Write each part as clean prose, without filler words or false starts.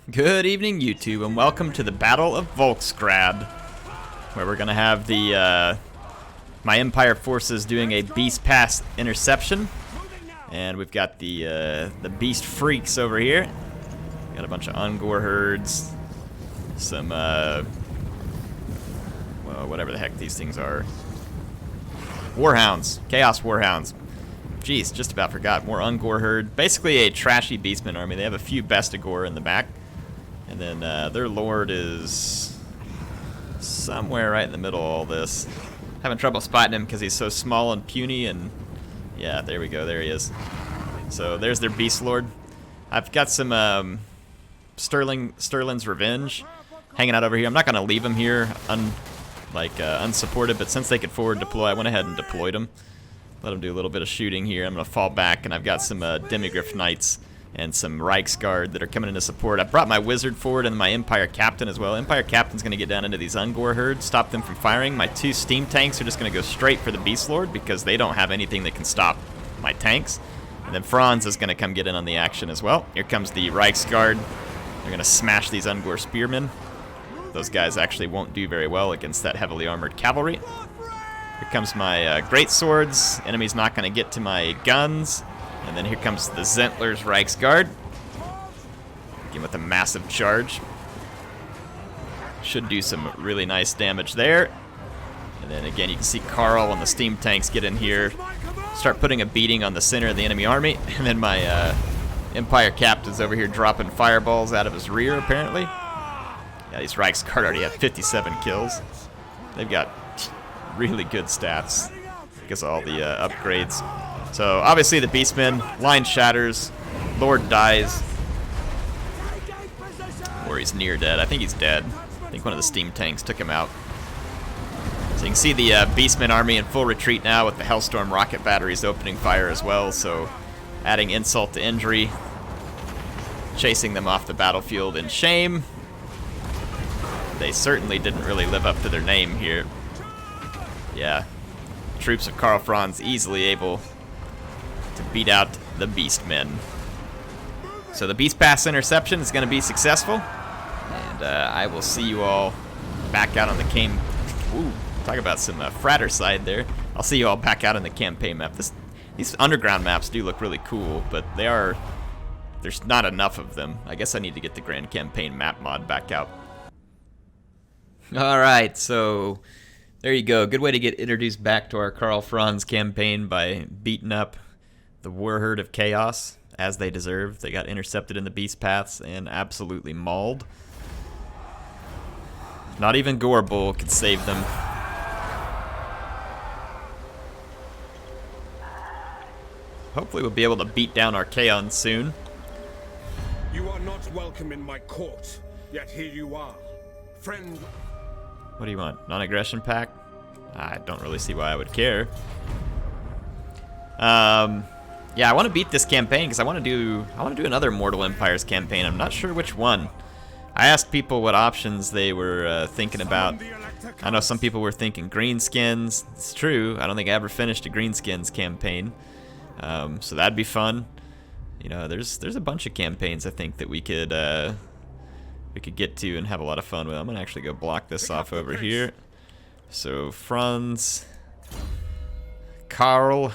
Good evening, YouTube, and welcome to the Battle of Volksgrad, where we're gonna have the my Empire forces doing a Beast Pass interception, and we've got the Beast Freaks over here. Got a bunch of Ungor herds, some well, whatever the heck these things are, Warhounds, Chaos Warhounds. Jeez, just about forgot. More Ungor herd. Basically a trashy Beastman army. They have a few Bestigor in the back. And then their lord is somewhere right in the middle of all this. Having trouble spotting him because he's so small and puny, and yeah, there we go, there he is. So there's their beast lord. I've got some Sterling's Revenge hanging out over here. I'm not gonna leave him here unsupported, but since they could forward deploy, I went ahead and deployed them. Let them do a little bit of shooting here. I'm gonna fall back, and I've got some Demigryph Knights and some Reichsguard that are coming into support. I brought my Wizard forward and my Empire Captain as well. Empire Captain's going to get down into these Ungor herds, stop them from firing. My two steam tanks are just going to go straight for the Beast Lord because they don't have anything that can stop my tanks. And then Franz is going to come get in on the action as well. Here comes the Reichsguard. They're going to smash these Ungor Spearmen. Those guys actually won't do very well against that heavily armored cavalry. Here comes my Great Swords. Enemy's not going to get to my guns. And then here comes the Zentler's Reichsguard. Again with a massive charge. Should do some really nice damage there. And then again you can see Karl and the steam tanks get in here. Start putting a beating on the center of the enemy army. And then my Empire Captain's over here dropping fireballs out of his rear apparently. Yeah, these Reichsguard already have 57 kills. They've got really good stats because of all the upgrades. So, obviously the Beastmen, line shatters, Lord dies. Or he's near dead. I think he's dead. I think one of the steam tanks took him out. So you can see the Beastmen army in full retreat now with the Hellstorm rocket batteries opening fire as well. So, adding insult to injury. Chasing them off the battlefield in shame. They certainly didn't really live up to their name here. Yeah. Troops of Karl Franz easily able to beat out the Beastmen. So the Beast Pass interception is going to be successful, and I will see you all back out on the talk about some fratricide there. I'll see you all back out on the campaign map. These underground maps do look really cool, but there's not enough of them. I guess I need to get the Grand Campaign map mod back out. Alright, so there you go. Good way to get introduced back to our Karl Franz campaign by beating up the War Herd of Chaos, as they deserve. They got intercepted in the Beast Paths and absolutely mauled. Not even Gorbull could save them. Hopefully we'll be able to beat down Archaon soon. You are not welcome in my court, yet here you are. Friend. What do you want? Non-aggression pact? I don't really see why I would care. Yeah, I want to beat this campaign because I want to do another Mortal Empires campaign. I'm not sure which one. I asked people what options they were thinking about. I know some people were thinking Greenskins. It's true. I don't think I ever finished a Greenskins campaign. So that'd be fun. You know, there's a bunch of campaigns I think that we could get to and have a lot of fun with. I'm gonna actually go block this off over here. So Franz, Karl.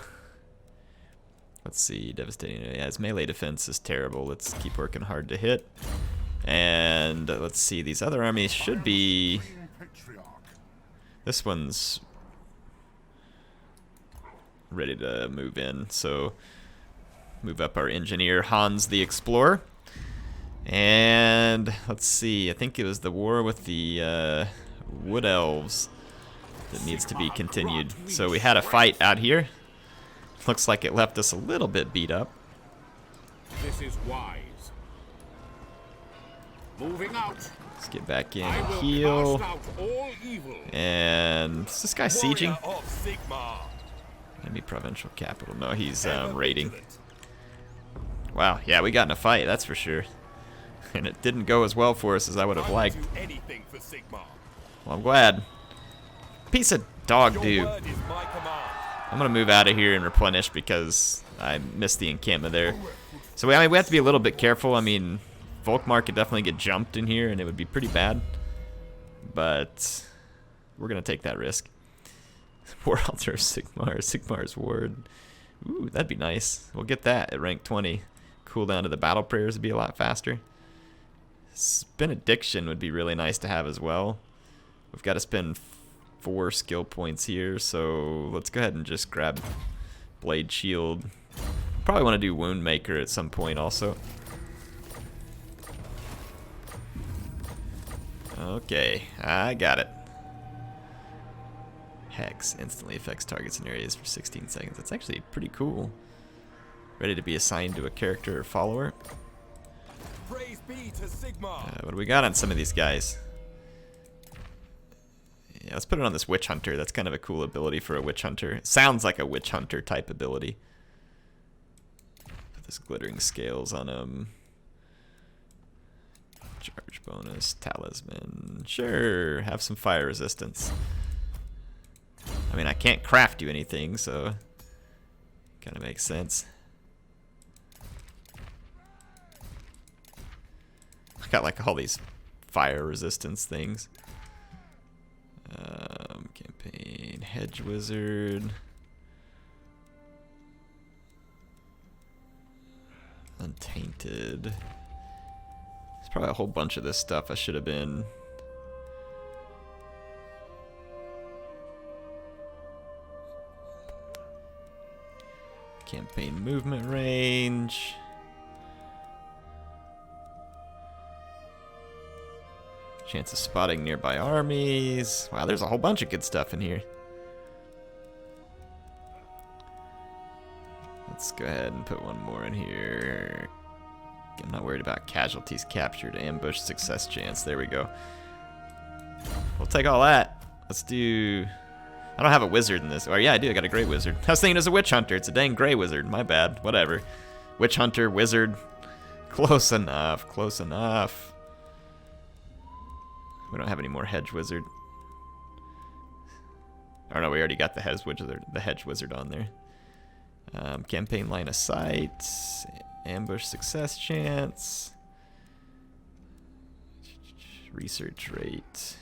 Let's see, devastating. Yeah, his melee defense is terrible. Let's keep working hard to hit. And let's see, these other armies should be. This one's ready to move in. So move up our engineer Hans the Explorer. And let's see, I think it was the war with the Wood Elves that needs to be continued. So we had a fight out here. Looks like it left us a little bit beat up. This is wise. Moving out. Let's get back in and heal. And is this guy sieging? Enemy provincial capital. No, he's raiding. Wow, yeah, we got in a fight, that's for sure. And it didn't go as well for us as I would have liked. Well, I'm glad. Piece of dog dude. I'm gonna move out of here and replenish because I missed the encampment there. So we have to be a little bit careful. I mean, Volkmar could definitely get jumped in here, and it would be pretty bad. But we're going to take that risk. War Altar of Sigmar, Sigmar's Ward. Ooh, that'd be nice. We'll get that at rank 20. Cooldown to the battle prayers would be a lot faster. Benediction would be really nice to have as well. We've got to spend 4 skill points here, so let's go ahead and just grab Blade Shield. Probably want to do Wound Maker at some point also. Okay, I got it. Hex instantly affects targets and areas for 16 seconds. That's actually pretty cool. Ready to be assigned to a character or follower. Praise be to Sigmar. What do we got on some of these guys? Yeah, let's put it on this Witch Hunter. That's kind of a cool ability for a Witch Hunter. It sounds like a Witch Hunter type ability. Put this Glittering Scales on him. Charge bonus, Talisman. Sure, have some fire resistance. I mean, I can't craft you anything, so kind of makes sense. I got like all these fire resistance things. Campaign, Hedge Wizard. Untainted. There's probably a whole bunch of this stuff I should have been. Campaign movement range. Chance of spotting nearby armies. Wow, there's a whole bunch of good stuff in here. Let's go ahead and put one more in here. I'm not worried about casualties captured. Ambush success chance. There we go. We'll take all that. Let's do... I don't have a wizard in this. Or yeah, I do. I got a gray wizard. I was thinking it was a witch hunter. It's a dang gray wizard. My bad. Whatever. Witch hunter, wizard. Close enough. Close enough. We don't have any more hedge wizard. Oh no, we already got the hedge wizard on there. Campaign line of sight. Ambush success chance. Research rate.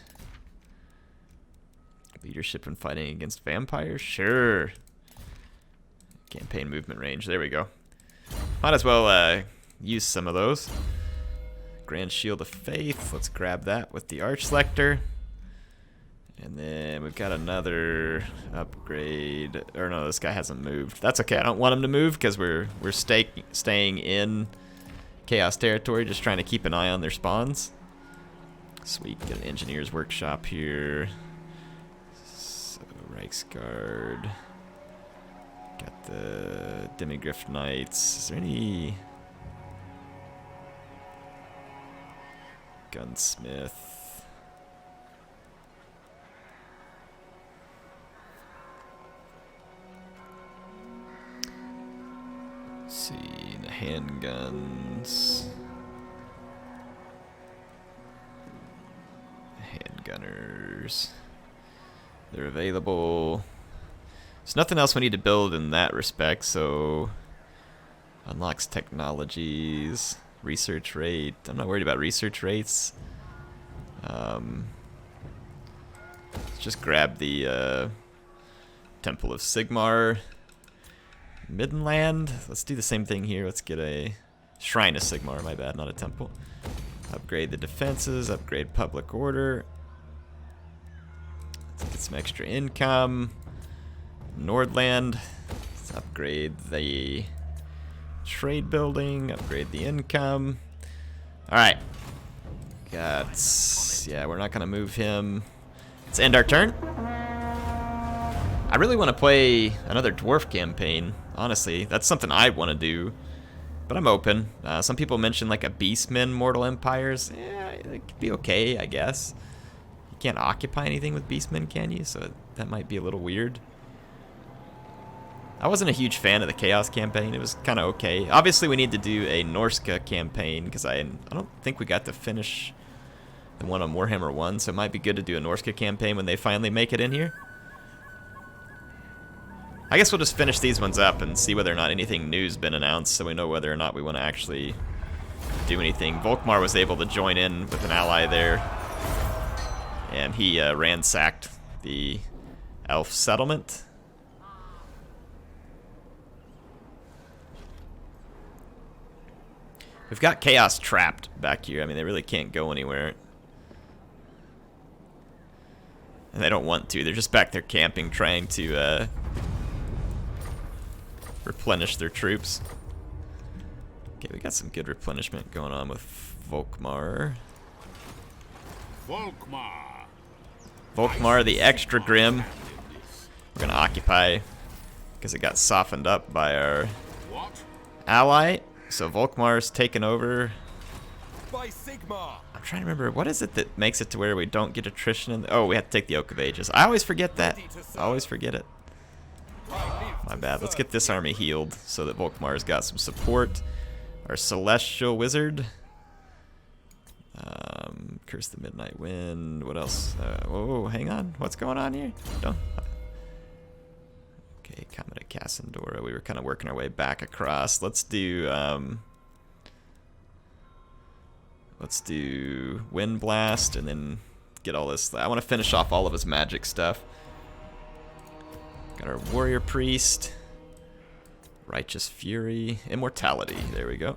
Leadership in fighting against vampires? Sure. Campaign movement range. There we go. Might as well use some of those. Grand Shield of Faith. Let's grab that with the Archlector. And then we've got another upgrade. Or no, this guy hasn't moved. That's okay. I don't want him to move because we're staying in Chaos territory, just trying to keep an eye on their spawns. Sweet. Get an Engineer's Workshop here. Reichsguard. Got the Demigriff Knights. Is there any... Gunsmith. Let's see, the handguns. Handgunners. They're available. There's nothing else we need to build in that respect, so unlocks technologies, research rate. I'm not worried about research rates. Let's just grab the Temple of Sigmar. Middenland. Let's do the same thing here. Let's get a Shrine of Sigmar, my bad, not a temple. Upgrade the defenses, upgrade public order. Let's get some extra income. Nordland. Let's upgrade the trade building, upgrade the income. Alright. Yeah, we're not going to move him. Let's end our turn. I really want to play another dwarf campaign, honestly. That's something I want to do, but I'm open. Some people mention like a Beastmen Mortal Empires. Yeah, it could be okay, I guess. You can't occupy anything with Beastmen, can you? So that might be a little weird. I wasn't a huge fan of the Chaos campaign. It was kind of okay. Obviously, we need to do a Norska campaign, because I don't think we got to finish the one on Warhammer 1, so it might be good to do a Norska campaign when they finally make it in here. I guess we'll just finish these ones up and see whether or not anything new's been announced, so we know whether or not we want to actually do anything. Volkmar was able to join in with an ally there, and he ransacked the elf settlement. We've got chaos trapped back here. I mean, they really can't go anywhere. And they don't want to. They're just back there camping, trying to replenish their troops. Okay, we got some good replenishment going on with Volkmar. Volkmar, the extra grim. We're going to occupy because it got softened up by our ally. So Volkmar's taken over. I'm trying to remember, what is it that makes it to where we don't get attrition? Oh, we have to take the Oak of Ages. I always forget that. I always forget it. My bad. Let's get this army healed so that Volkmar's got some support. Our Celestial Wizard. Curse the Midnight Wind. What else? Whoa, hang on. What's going on here? Don't. Okay, Comet of Cassandora. We were kind of working our way back across. Let's do Wind Blast and then get all this. I want to finish off all of his magic stuff. Got our Warrior Priest, Righteous Fury, Immortality. There we go.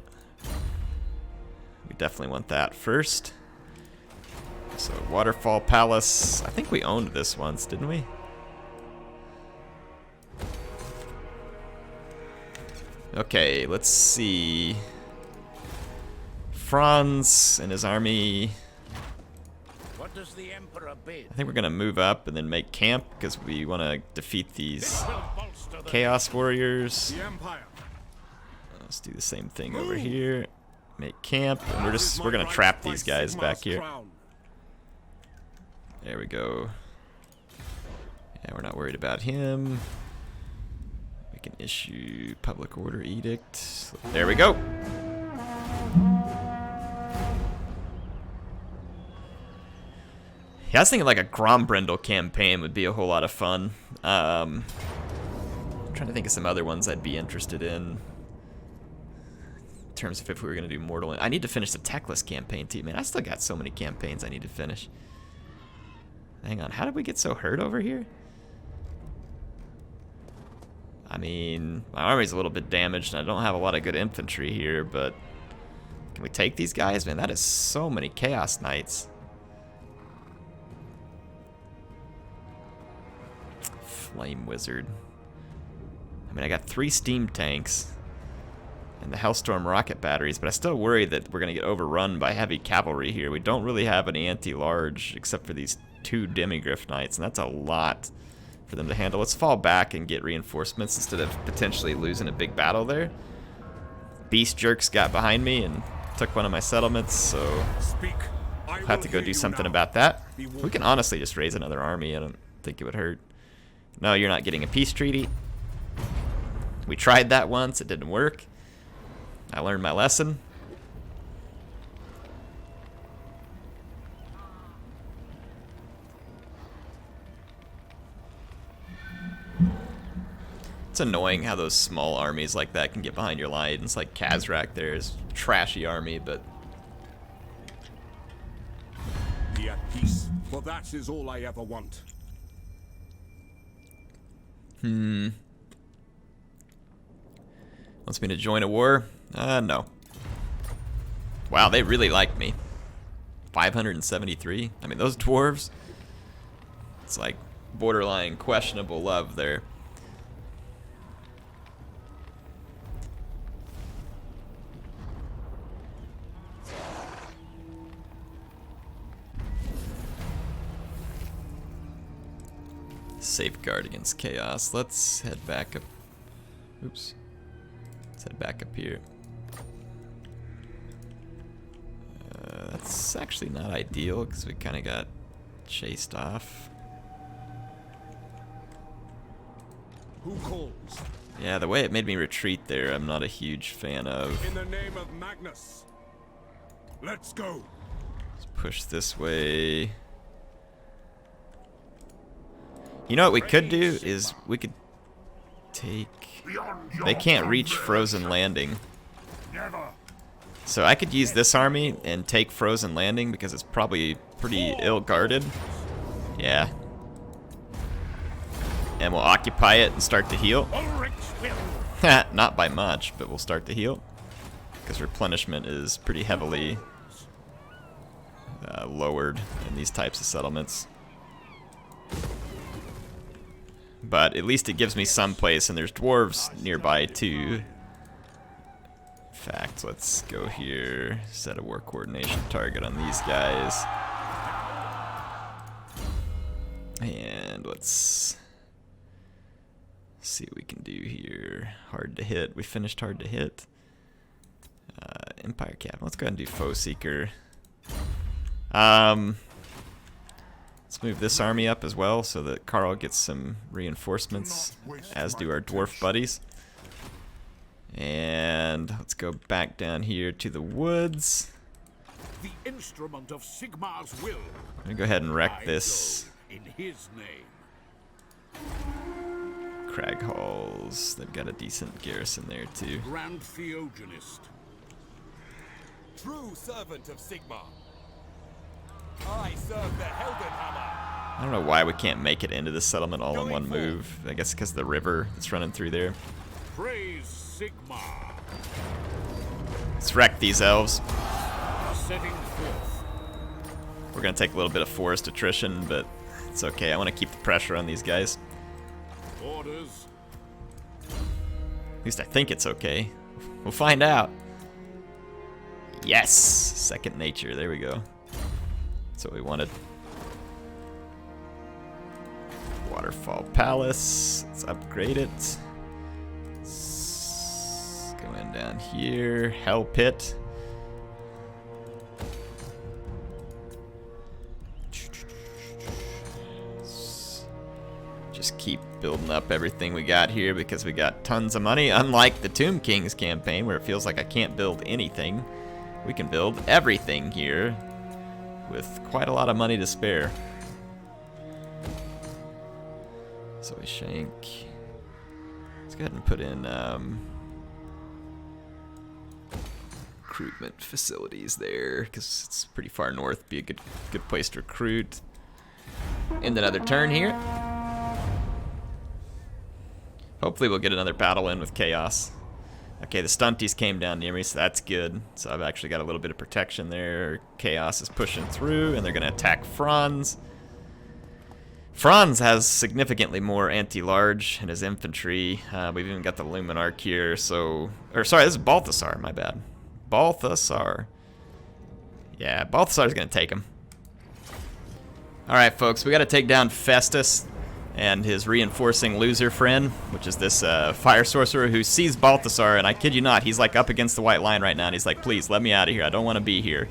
We definitely want that first. So Waterfall Palace. I think we owned this once, didn't we? Okay, let's see. Franz and his army. What does the Emperor bid? I think we're gonna move up and then make camp because we want to defeat these Chaos Warriors. Let's do the same thing over here. Make camp, and we're gonna trap these guys back here. There we go. Yeah, we're not worried about him. We can issue public order edict. There we go. Yeah, I was thinking like a Grombrindle campaign would be a whole lot of fun. I'm trying to think of some other ones I'd be interested in terms of if we were going to do Mortal. I need to finish the Techless campaign too, man. I still got so many campaigns I need to finish. Hang on, how did we get so hurt over here? I mean, my army's a little bit damaged and I don't have a lot of good infantry here, but can we take these guys? Man, that is so many Chaos Knights. Flame Wizard. I mean, I got 3 steam tanks and the Hellstorm rocket batteries, but I still worry that we're going to get overrun by heavy cavalry here. We don't really have any anti-large except for these 2 Demigryph Knights, and that's a lot for them to handle. Let's fall back and get reinforcements instead of potentially losing a big battle there. Beast Jerks got behind me and took one of my settlements, so I'll have to go do something about that. We can honestly just raise another army. I don't think it would hurt. No, you're not getting a peace treaty. We tried that once. It didn't work. I learned my lesson. It's annoying how those small armies like that can get behind your lines. Like Khazrak there is a trashy army, but... Be at peace, for that is all I ever want. Wants me to join a war? No. Wow, they really like me. 573? I mean, those dwarves... It's like borderline questionable love there. Safeguard against chaos. Let's head back up. Oops. Let's head back up here. That's actually not ideal because we kind of got chased off. Who calls? Yeah, the way it made me retreat there, I'm not a huge fan of. In the name of Magnus. Let's go. Let's push this way. You know what we could do is we could take... They can't reach Frozen Landing. So I could use this army and take Frozen Landing because it's probably pretty ill-guarded. Yeah. And we'll occupy it and start to heal. Not by much, but we'll start to heal. Because replenishment is pretty heavily lowered in these types of settlements. But at least it gives me some place, and there's dwarves nearby too. In fact, let's go here, set a war coordination target on these guys. And let's see what we can do here. Hard to hit. We finished hard to hit. Empire Cap. Let's go ahead and do Foe Seeker. Let's move this army up as well so that Karl gets some reinforcements, as do our dwarf buddies. And let's go back down here to the woods. The instrument of Sigmar's will. I'm gonna go ahead and wreck this. In his name. Crag Halls. They've got a decent garrison there too. Grand Theogenist. True servant of Sigmar. I serve the Heldenhammer. I don't know why we can't make it into this settlement all in one move. I guess because of the river that's running through there. Praise Sigmar. Let's wreck these elves. Setting forth. We're gonna take a little bit of forest attrition, but it's okay. I want to keep the pressure on these guys. Orders. At least I think it's okay. We'll find out. Yes! Second nature. There we go. That's what we wanted. Waterfall Palace. Let's upgrade it. Let's go in down here. Hell Pit. Just keep building up everything we got here because we got tons of money. Unlike the Tomb Kings campaign where it feels like I can't build anything. We can build everything here with quite a lot of money to spare. So we shank. Let's go ahead and put in recruitment facilities there because it's pretty far north. Be a good place to recruit. End another turn here. Hopefully we'll get another battle in with Chaos. Okay, the stunties came down near me, so that's good. So I've actually got a little bit of protection there. Chaos is pushing through, and they're going to attack Franz. Franz has significantly more anti-large in his infantry. We've even got the Luminarch here, so... Or, sorry, this is Balthasar, my bad. Balthasar. Yeah, Balthasar's going to take him. Alright, folks, we got to take down Festus and his reinforcing loser friend, which is this fire sorcerer who sees Balthasar, and I kid you not, he's like up against the white line right now, and he's like, please, let me out of here, I don't want to be here.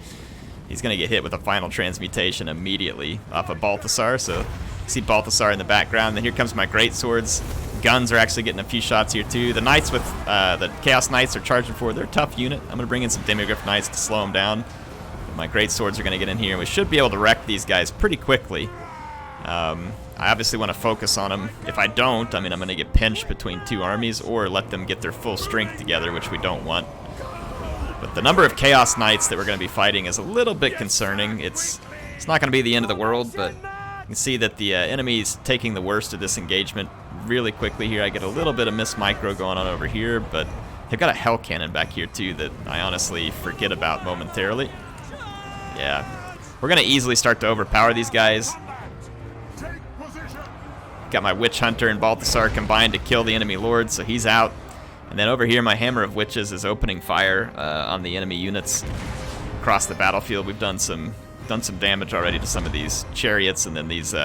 He's going to get hit with a final transmutation immediately off of Balthasar, so you see Balthasar in the background, then here comes my great swords. Guns are actually getting a few shots here too. The knights with, the Chaos Knights are charging forward, they're a tough unit. I'm going to bring in some Demigryph Knights to slow them down. My great swords are going to get in here, and we should be able to wreck these guys pretty quickly. I obviously want to focus on them. If I don't, I mean, I'm going to get pinched between two armies or let them get their full strength together, which we don't want. But the number of Chaos Knights that we're going to be fighting is a little bit concerning. It's not going to be the end of the world, but you can see that the enemy's taking the worst of this engagement really quickly here. I get a little bit of Miss Micro going on over here, but they've got a Hell Cannon back here too that I honestly forget about momentarily. Yeah, we're going to easily start to overpower these guys. Got my Witch Hunter and Balthasar combined to kill the enemy lord, so he's out. And then over here, my Hammer of Witches is opening fire on the enemy units across the battlefield. We've done some damage already to some of these chariots, and then these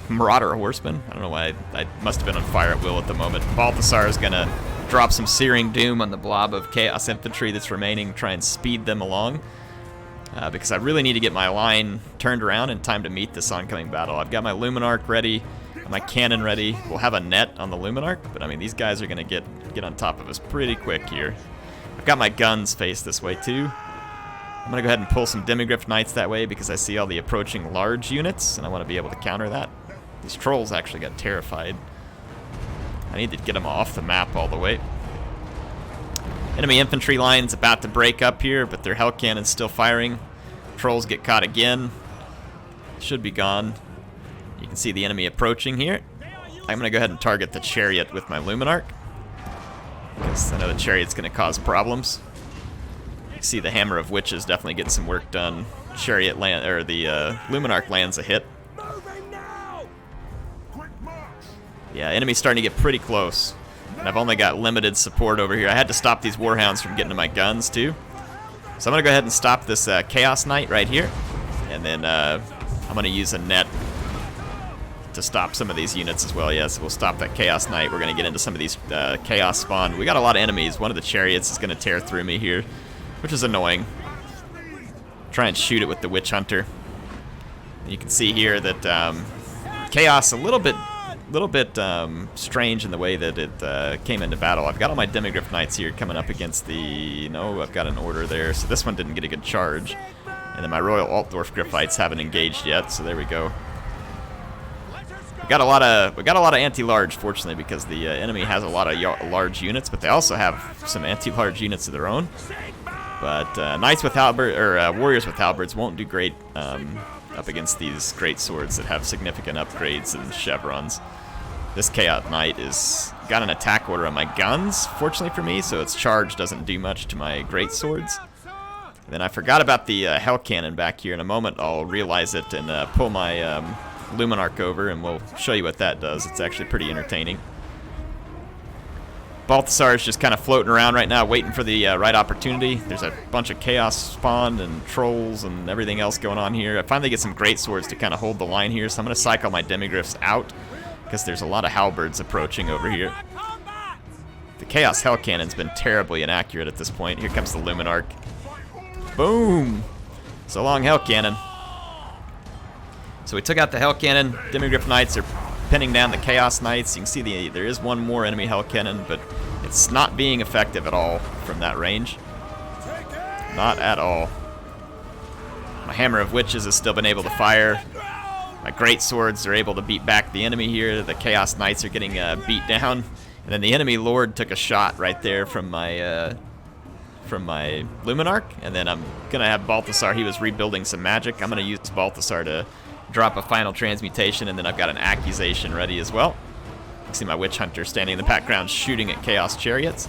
Marauder Horsemen. I don't know why I must have been on fire at will at the moment. Balthasar is going to drop some Searing Doom on the blob of Chaos Infantry that's remaining, try and speed them along. Because I really need to get my line turned around in time to meet this oncoming battle. I've got my Luminarch ready, my cannon ready. We'll have a net on the Luminarch, but I mean, these guys are going to get on top of us pretty quick here. I've got my guns faced this way too. I'm going to go ahead and pull some Demigryph Knights that way because I see all the approaching large units, and I want to be able to counter that. These trolls actually got terrified. I need to get them off the map all the way. Enemy infantry line's about to break up here, but their hell cannon's still firing. Trolls get caught again. Should be gone. You can see the enemy approaching here. I'm going to go ahead and target the chariot with my Luminarch, because I know the chariot's going to cause problems. You can see the Hammer of Witches definitely getting some work done. Chariot land, or the Luminarch lands a hit. Yeah, enemy's starting to get pretty close. And I've only got limited support over here. I had to stop these Warhounds from getting to my guns, too. So I'm going to go ahead and stop this Chaos Knight right here. And then I'm going to use a net to stop some of these units as well. Yes, we'll stop that Chaos Knight. We're going to get into some of these Chaos spawn. We got a lot of enemies. One of the chariots is going to tear through me here, which is annoying. Try and shoot it with the Witch Hunter. You can see here that Chaos a little bit strange in the way that it came into battle. I've got all my Demigryph Knights here coming up against the... No, I've got an order there, so this one didn't get a good charge. And then my Royal Altdorf Griphites haven't engaged yet, so there we go. We got a lot of anti-large, fortunately, because the enemy has a lot of large units, but they also have some anti-large units of their own. But Knights with halberd, or Warriors with halberds won't do great up against these great swords that have significant upgrades and chevrons. This Chaos Knight is got an attack order on my guns, fortunately for me, so its charge doesn't do much to my great swords. And then I forgot about the Hell Cannon back here. In a moment I'll realize it and pull my Luminarch over, and we'll show you what that does. It's actually pretty entertaining. Balthasar is just kind of floating around right now, waiting for the right opportunity. There's a bunch of chaos spawned and trolls and everything else going on here. I finally get some great swords to kind of hold the line here, so I'm going to cycle my Demigryphs out, because there's a lot of halberds approaching over here. The Chaos Hell Cannon's been terribly inaccurate at this point. Here comes the Luminarch. Boom! So long, Hell Cannon. So we took out the Hell Cannon. Demigryph Knights are pinning down the Chaos Knights. You can see there is one more enemy Hell Cannon, but it's not being effective at all from that range. Not at all. My Hammer of Witches has still been able to fire. My great swords are able to beat back the enemy here. The Chaos Knights are getting beat down. And then the enemy Lord took a shot right there from my Luminarch. And then I'm going to have Balthasar. He was rebuilding some magic. I'm going to use Balthasar to drop a final transmutation. And then I've got an accusation ready as well. You can see my Witch Hunter standing in the background shooting at Chaos Chariots.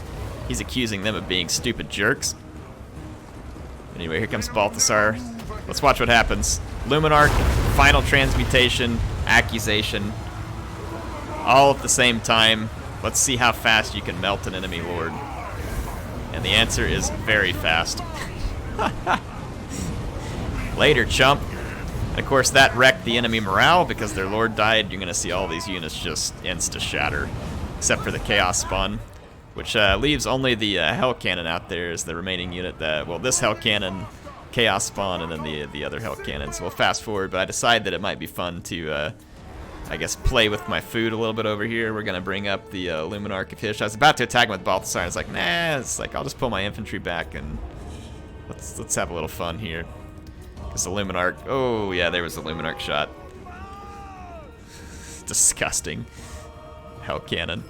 He's accusing them of being stupid jerks. Anyway, here comes Balthasar. Let's watch what happens. Luminarch, final transmutation, accusation, all at the same time. Let's see how fast you can melt an enemy lord. And the answer is very fast. Later, chump. And of course, that wrecked the enemy morale because their lord died. You're going to see all these units just insta-shatter, except for the Chaos Spawn, which leaves only the Hell Cannon out there as the remaining unit. Well, this Hell Cannon, Chaos Spawn, and then the other Hell Cannon. So we'll fast forward, but I decided that it might be fun to, I guess, play with my food a little bit over here. We're going to bring up the Luminarch of Hish. I was about to attack him with Balthasar. I was like, nah, it's like, I'll just pull my infantry back and let's have a little fun here. Because the Luminarch, oh yeah, there was the Luminarch shot. Disgusting. Hell Cannon.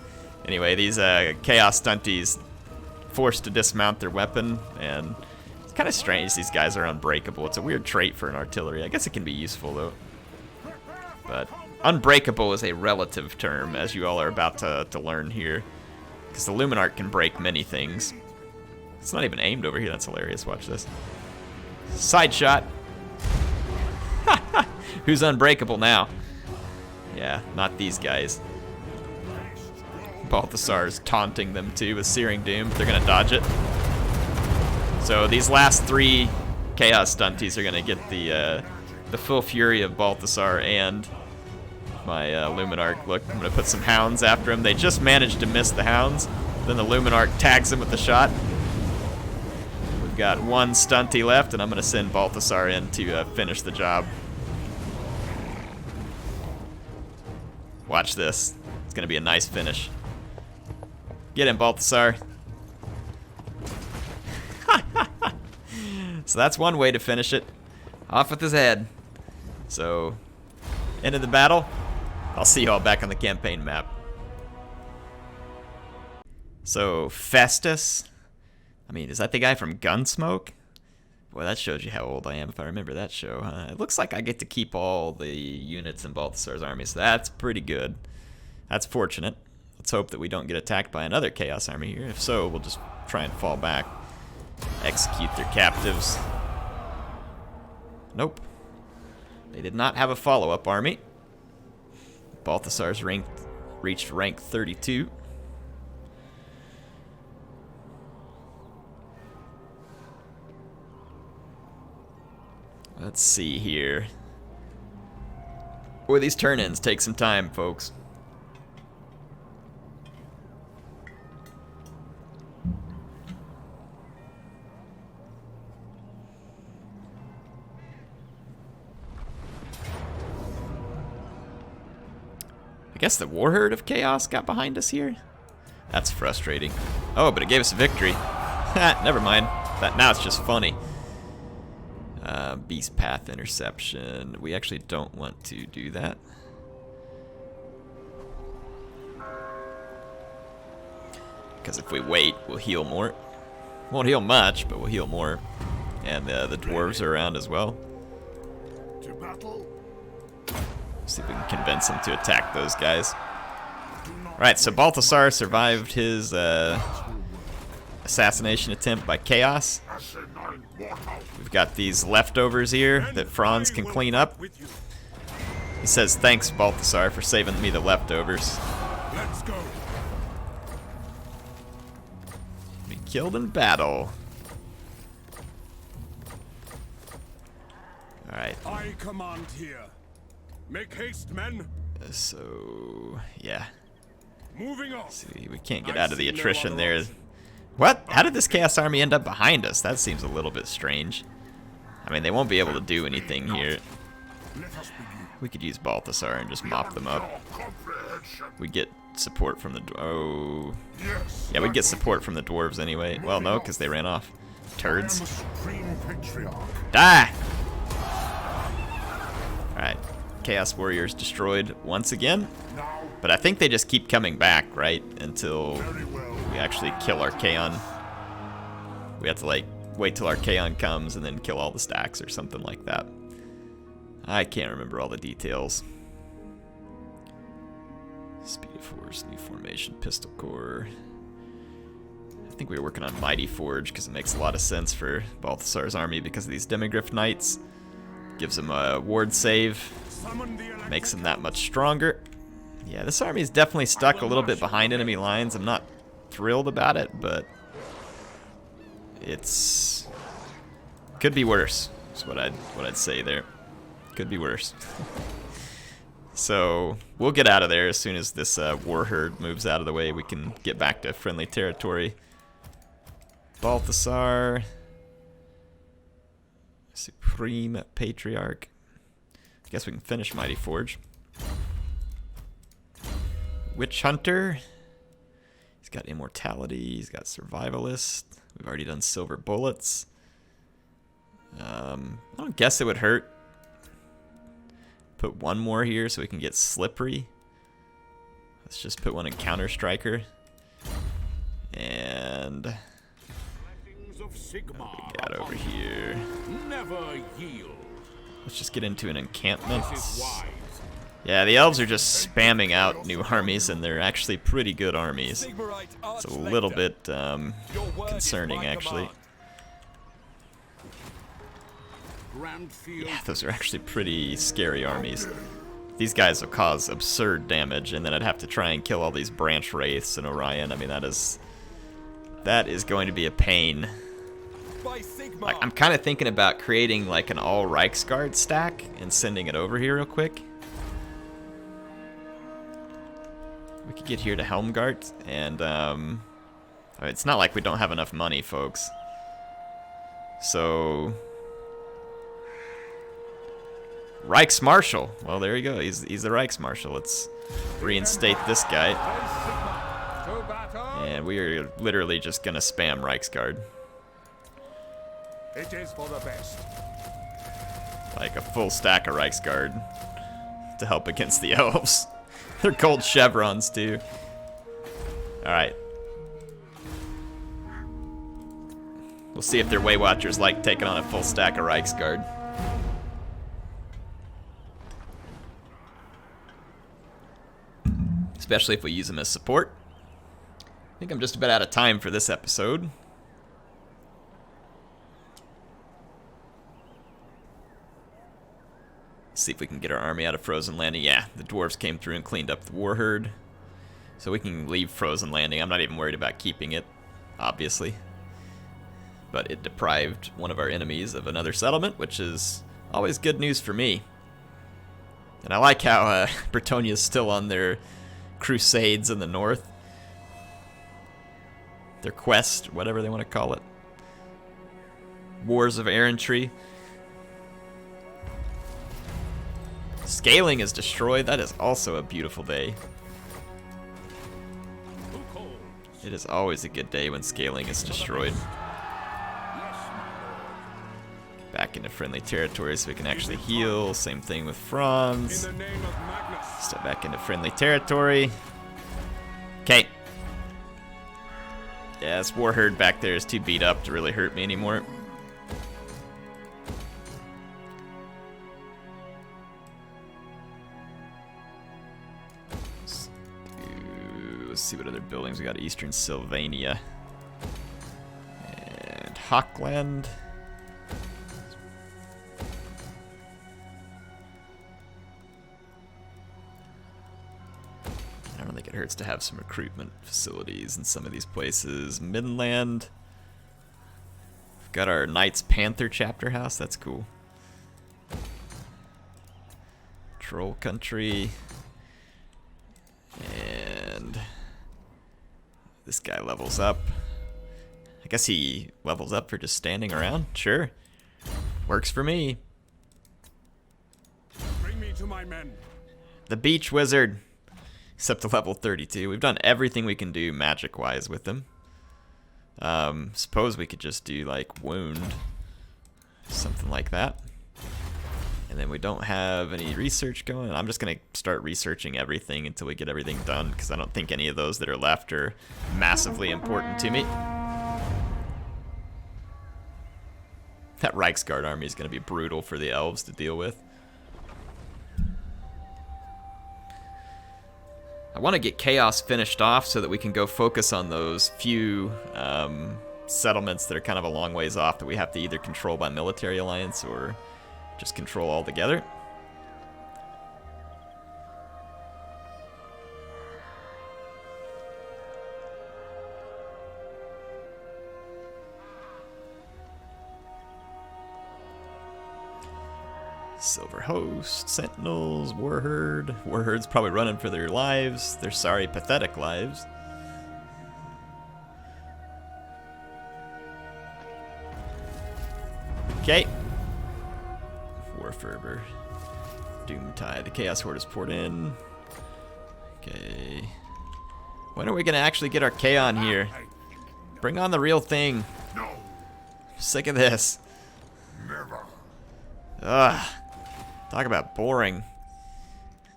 Anyway, these Chaos Stunties forced to dismount their weapon, and it's kind of strange these guys are unbreakable. It's a weird trait for an artillery. I guess it can be useful, though. But unbreakable is a relative term, as you all are about to learn here. Because the Luminarch can break many things. It's not even aimed over here. That's hilarious. Watch this. Side shot. Who's unbreakable now? Yeah, not these guys. Balthasar's taunting them too with Searing Doom. They're gonna dodge it. So these last three Chaos Stunties are gonna get the full fury of Balthasar and my Luminarch. Look, I'm gonna put some hounds after him. They just managed to miss the hounds. Then the Luminarch tags him with the shot. We've got one Stunty left, and I'm gonna send Balthasar in to finish the job. Watch this. It's gonna be a nice finish. Get him, Balthasar. So that's one way to finish it. Off with his head. So, end of the battle. I'll see you all back on the campaign map. So, Festus, I mean, is that the guy from Gunsmoke? Boy, that shows you how old I am if I remember that show, huh? It looks like I get to keep all the units in Balthasar's army, so that's pretty good. That's fortunate. Let's hope that we don't get attacked by another Chaos army here. If so, we'll just try and fall back. Execute their captives. Nope. They did not have a follow-up army. Balthasar's reached rank 32. Let's see here. Boy, these turn-ins take some time, folks. I guess the Warherd of Chaos got behind us here. That's frustrating. Oh, but it gave us a victory. Never mind. Now it's just funny. Beast Path Interception. We actually don't want to do that. Because if we wait, we'll heal more. Won't heal much, but we'll heal more. And the dwarves are around as well. To battle. See if we can convince them to attack those guys. Alright, so Balthasar survived his assassination attempt by Chaos. We've got these leftovers here that Franz can clean up. He says, thanks, Balthasar, for saving me the leftovers. Let's go. Be killed in battle. Alright. I command here. Make haste, men. So, yeah. Moving on. See, we can't get out of the attrition there. What? How did this Chaos army end up behind us? That seems a little bit strange. I mean, they won't be able to do anything here. We could use Balthasar and just mop them up. We get support from the... Oh. Yeah, we get support from the dwarves anyway. Well, no, because they ran off. Turds. Die! Alright. Chaos Warriors destroyed once again. But I think they just keep coming back, right? Until we actually kill Archaon. We have to, like, wait till Archaon comes and then kill all the stacks or something like that. I can't remember all the details. Speed of Force, new formation, pistol core. I think we were working on Mighty Forge because it makes a lot of sense for Balthasar's army because of these Demigryph Knights. Gives them a ward save. Makes them that much stronger. Yeah, this army is definitely stuck a little bit behind enemy lines. I'm not thrilled about it, but it's could be worse. That's what I'd say there. Could be worse. So we'll get out of there as soon as this Warherd moves out of the way. We can get back to friendly territory. Balthasar, Supreme Patriarch. I guess we can finish Mighty Forge. Witch Hunter. He's got Immortality. He's got Survivalist. We've already done Silver Bullets. I don't guess it would hurt. Put one more here so we can get Slippery. Let's just put one in Counter Striker. And what we got over here? Never yield. Let's just get into an encampment. Yeah, the elves are just spamming out new armies, and they're actually pretty good armies. It's a little bit concerning, actually. Yeah, those are actually pretty scary armies. These guys will cause absurd damage, and then I'd have to try and kill all these branch wraiths and Orion. I mean, that is going to be a pain. Like, I'm kind of thinking about creating like an all Reichsguard stack and sending it over here real quick. We could get here to Helmgart, and it's not like we don't have enough money, folks. So Reichsmarschall. Well, there you go. He's the Reichsmarschall. Let's reinstate this guy. And we are literally just gonna spam Reichsguard. It is for the best. Like a full stack of Reichsguard to help against the elves. They're gold chevrons too. Alright. We'll see if their Way Watchers like taking on a full stack of Reiksguard. Especially if we use them as support. I think I'm just about out of time for this episode. See if we can get our army out of Frozen Landing. Yeah, the dwarves came through and cleaned up the war herd. So we can leave Frozen Landing. I'm not even worried about keeping it, obviously. But it deprived one of our enemies of another settlement, which is always good news for me. And I like how Bretonia's still on their crusades in the north. Their quest, whatever they want to call it. Wars of Errantry. Scaling is destroyed. That is also a beautiful day. It is always a good day when scaling is destroyed. Back into friendly territory so we can actually heal. Same thing with Franz. Step back into friendly territory. Okay. Yeah, this war herd back there is too beat up to really hurt me anymore. Let's see what other buildings we got. Eastern Sylvania and Hockland. I don't think it hurts to have some recruitment facilities in some of these places. Midland. We've got our Knights Panther chapter house. That's cool. Troll Country. And this guy levels up. I guess he levels up for just standing around. Sure. Works for me. Bring me to my men. The Beach Wizard. Except to level 32. We've done everything we can do magic-wise with him. Suppose we could just do, like, Wound. Something like that. And then we don't have any research going. I'm just going to start researching everything until we get everything done, because I don't think any of those that are left are massively important to me. That Reiksguard army is going to be brutal for the elves to deal with. I want to get Chaos finished off so that we can go focus on those few settlements that are kind of a long ways off that we have to either control by military alliance or just control altogether. Silver Host, Sentinels, Warherd. Warherd's probably running for their lives. Their sorry, pathetic lives. Okay. War Fervor. Doomtide. The Chaos Horde is poured in. Okay. When are we going to actually get our Chaon here? Bring on the real thing. No. Sick of this. Never. Ugh. Talk about boring.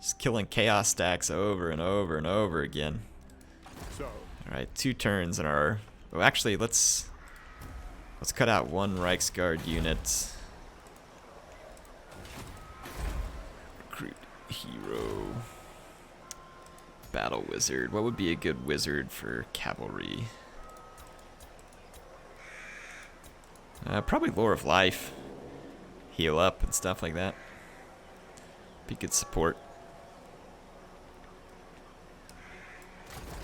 Just killing chaos stacks over and over and over again. So, Alright, 2 turns in our... Oh, actually, let's cut out 1 Reiksguard unit. Recruit hero. Battle wizard. What would be a good wizard for cavalry? Probably Lore of Life. Heal up and stuff like that. Be good support.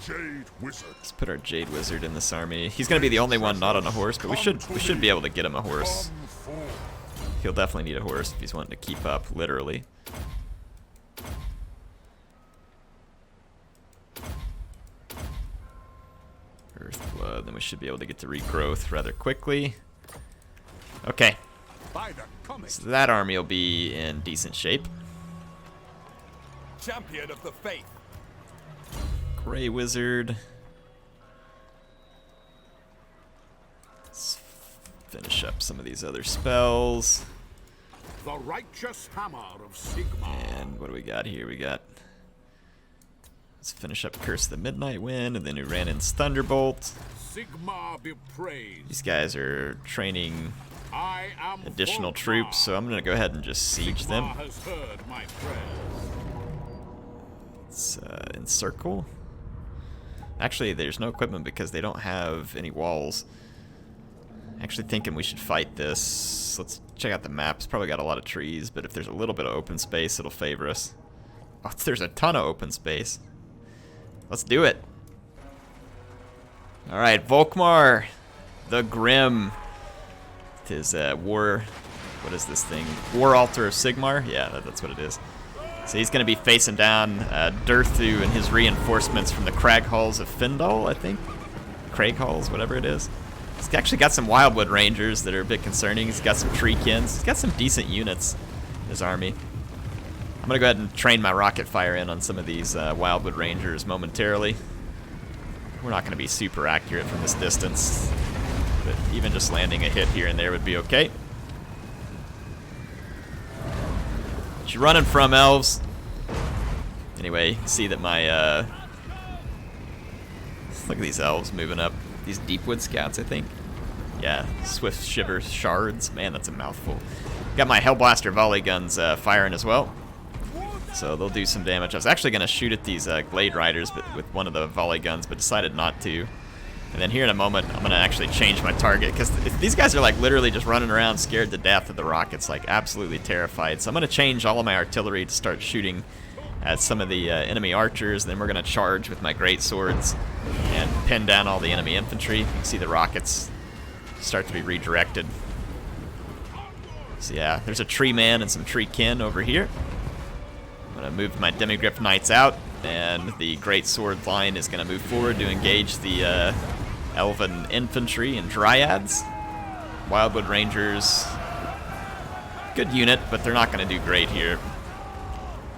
Jade Wizard. Let's put our Jade Wizard in this army. He's gonna be the only one not on a horse, but we should be able to get him a horse. He'll definitely need a horse if he's wanting to keep up, literally. Earthblood, then we should be able to get to regrowth rather quickly. Okay. So that army will be in decent shape. Champion of the faith. Grey Wizard. Let's finish up some of these other spells. The righteous hammer of Sigmar. And what do we got here? We got Let's finish up Curse of the Midnight Wind, and then we ran in Thunderbolt. Sigmar be praised. These guys are training I am additional Volkmar. troops, so I'm gonna go ahead and just siege them. Sigmar has heard my prayers. Let's encircle. Actually, there's no equipment because they don't have any walls. Actually thinking we should fight this. Let's check out the map. It's probably got a lot of trees, but if there's a little bit of open space, it'll favor us. Oh, there's a ton of open space. Let's do it. Alright, Volkmar the Grim. It is war. What is this thing? War Altar of Sigmar? Yeah, that's what it is. So he's going to be facing down Durthu and his reinforcements from the Crag Halls of Findal, I think. Crag Halls, whatever it is. He's actually got some Wildwood Rangers that are a bit concerning. He's got some Treekins. He's got some decent units in his army. I'm going to go ahead and train my rocket fire in on some of these Wildwood Rangers momentarily. We're not going to be super accurate from this distance, but even just landing a hit here and there would be okay. What you running from, elves? Anyway, see that my look at these elves moving up. These Deepwood Scouts, I think. Yeah, Swift Shiver Shards. Man, that's a mouthful. Got my Hellblaster volley guns firing as well, so they'll do some damage. I was actually going to shoot at these Glade Riders but with one of the volley guns, but decided not to. And then here in a moment, I'm going to actually change my target, because these guys are like literally just running around scared to death of the rockets, like absolutely terrified. So I'm going to change all of my artillery to start shooting at some of the enemy archers. Then we're going to charge with my great swords and pin down all the enemy infantry. You can see the rockets start to be redirected. So yeah, there's a tree man and some tree kin over here. I'm going to move my Demigryph Knights out, and the great sword line is going to move forward to engage the Elven infantry and Dryads. Wildwood Rangers, good unit, but they're not going to do great here.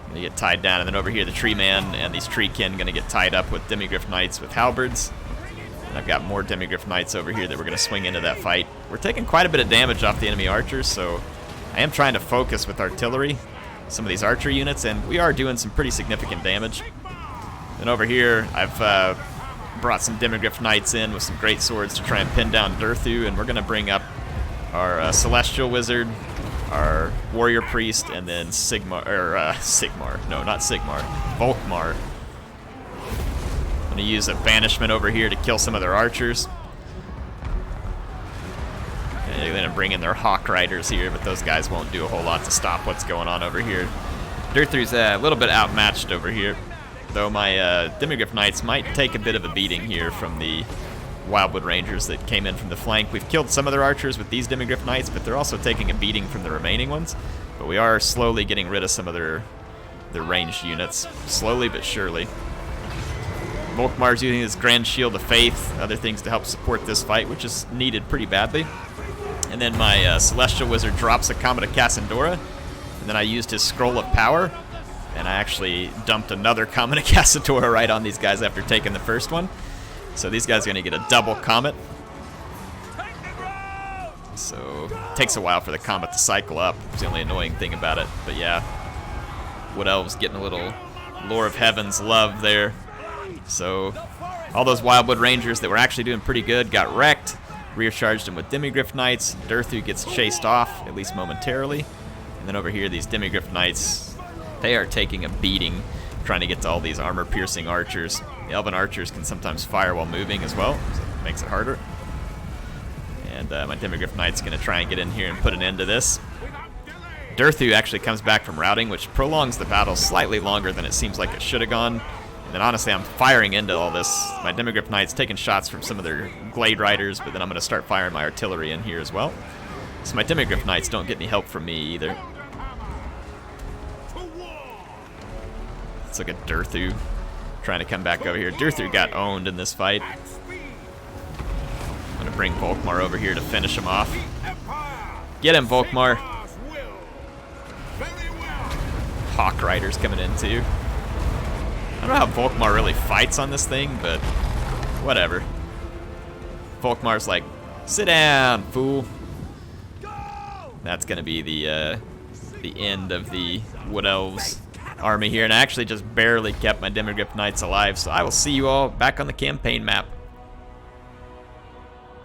Gonna get tied down, and then over here the tree man and these tree kin gonna get tied up with Demigryph Knights with halberds. And I've got more Demigryph Knights over here that we're gonna swing into that fight. We're taking quite a bit of damage off the enemy archers, so I am trying to focus with artillery some of these archer units, and we are doing some pretty significant damage. Then over here I've brought some Demigryph Knights in with some great swords to try and pin down Durthu, and we're gonna bring up our Celestial Wizard, our Warrior Priest, and then Volkmar. I'm gonna use a banishment over here to kill some of their archers. And they're gonna bring in their Hawk Riders here, but those guys won't do a whole lot to stop what's going on over here. Durthu's a little bit outmatched over here, though my Demigryph Knights might take a bit of a beating here from the Wildwood Rangers that came in from the flank. We've killed some of their archers with these Demigryph Knights, but they're also taking a beating from the remaining ones. But we are slowly getting rid of some of their ranged units, slowly but surely. Volkmar's using his Grand Shield of Faith, other things to help support this fight, which is needed pretty badly. And then my Celestial Wizard drops a Comet of Cassandora, and then I used his Scroll of Power, and I actually dumped another Comet of Cassandora right on these guys after taking the first one. So these guys are going to get a double Comet. So it takes a while for the Comet to cycle up. It's the only annoying thing about it. But yeah, Wood Elves getting a little Lore of Heaven's love there. So all those Wildwood Rangers that were actually doing pretty good got wrecked. Rear charged them with Demigryph Knights. Durthu gets chased off, at least momentarily. And then over here, these Demigryph Knights, they are taking a beating trying to get to all these armor-piercing archers. The Elven archers can sometimes fire while moving as well, so it makes it harder. And my Demigryph Knight's going to try and get in here and put an end to this. Durthu actually comes back from routing, which prolongs the battle slightly longer than it seems like it should have gone. And then honestly, I'm firing into all this. My Demigryph Knight's taking shots from some of their Glade Riders, but then I'm going to start firing my artillery in here as well. So my Demigryph Knights don't get any help from me either. Let's look at Durthu trying to come back over here. Durthu got owned in this fight. I'm going to bring Volkmar over here to finish him off. Get him, Volkmar. Hawk Riders coming in too. I don't know how Volkmar really fights on this thing, but whatever. Volkmar's like, sit down, fool. That's going to be the end of the Wood Elves. army here, and I actually just barely kept my Demogryph Knights alive, so I will see you all back on the campaign map.